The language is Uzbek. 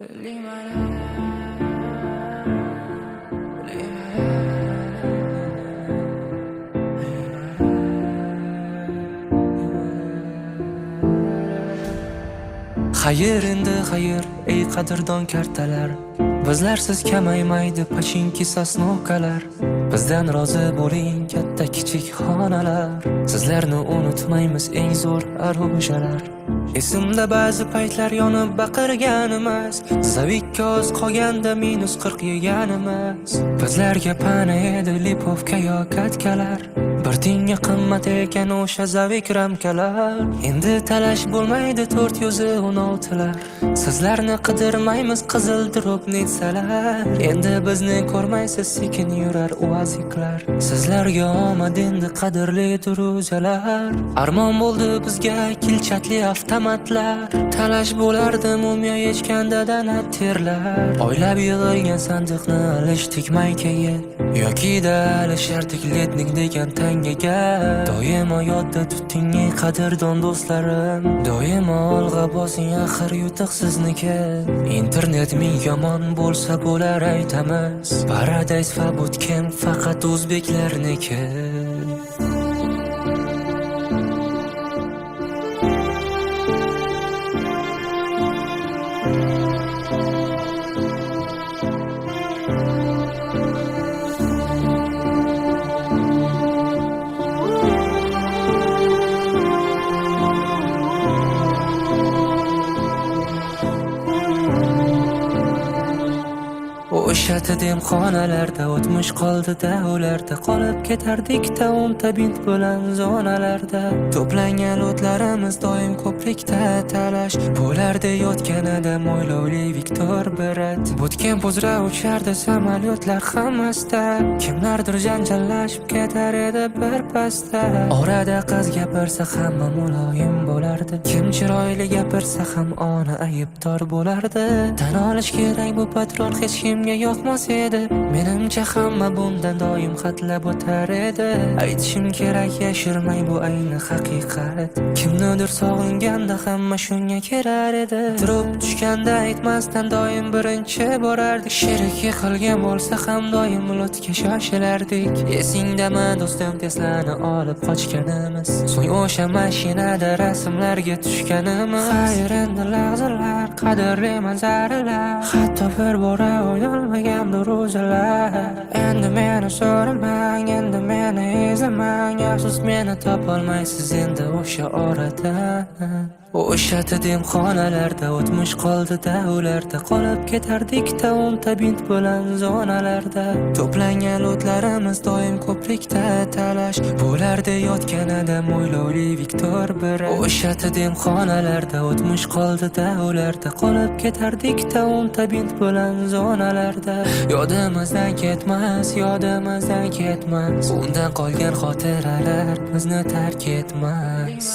Xayr endi xayr, ey qadrdon kartalar. Bizlarsiz kamaymaydi pachinki sosnovkalar. Bizdan rozi bo'ling katta kichik xonalar. Sizlarni unutmaymiz eng zo'r arujalar. Esimda ba'zi paytlar yonib baqirganimiz, zavikka oz qolganda -40 yeganimiz. Bizlarga pana edi lipovka yo katkalar. Bir tinga qimmat ekan o'sha zavik ramkalar. Endi talash bo'lmaydi 416lar. Sizlarni qidirmaymiz qizil drop netsalar. Endi bizni ko'rmaysiz sekin yurar uaziklar. Sizlarga omad endi qadrli duruzalar. Armon bo'ldi bizga kilchatli avtomatlar. Talash bo'lardi mumyo yechganda danat terlar. Oylab yig'ilgan sandiqni alishdik maykaga yoki-da alishardik letnik degan tangaga. Doimo yodda tuting ey qadrdon do'stlarim. Doimo olg'a bosing axir yutuq sizniki. Internet ming yomon bo'lsa bo'lar aytamiz. Paradise va bootcamp faqat o'zbeklarniki. O'sha demxonalarda o'tmish qoldi-da, ularda qolib ketardik taomta bint bilan zonalarda. To'plangan o'tlarimiz doim ko'prikda talash bo'lardi yotganida mo'ylovli Viktor Berat. Bootcamp uzra uchardi samolyotlar hammasda. Kimlardir janjallashib ketar edi bir pasda. Orada qiz gapirsa hamma muloyim bo'lardi. Kim chiroyli gapirsa ham ona aybdor bo'lardi. Tan olish kerak bu patron hech kimga yoqmas edi. Menimcha hamma bundan doim xatlab o'tar edi. Aytishim kerak yashirmay bu ayni haqiqat. Kimnidir sog'inganda hamma shunga kirar edi. Turib tushganda aytmasdan doim birinchi borardik. Sherik yiqilgan bo'lsa ham doim lutga shoshilardik. Esingdami do'stim Tesla'ni olib qochganimiz, so'ng o'sha mashinada rasmlarga tushganimiz. Xayr endi lahzalar, qadrli manzaralar, hatto bir bora o'ylanmagandir o'zalar. Endi meni so'ramang, endi meni izlamang, afsus meni topolmaysiz endi o'sha oradan. O'sha demxonalarda o'tmish qoldi-da, ularda qolib ketardik taomta bint bilan zonalarda. To'plangan o'tlarimiz doim ko'prikda talash bo'lardi yotganida mo'ylovli Viktor Berat. O'sha demxonalarda o'tmish qoldi-da, ularda qolib ketardik taomta bint bilan zonalarda. Yodimizdan ketmas, yodimizdan ketmas. Undan qolgan xotiralar bizni tark etmas.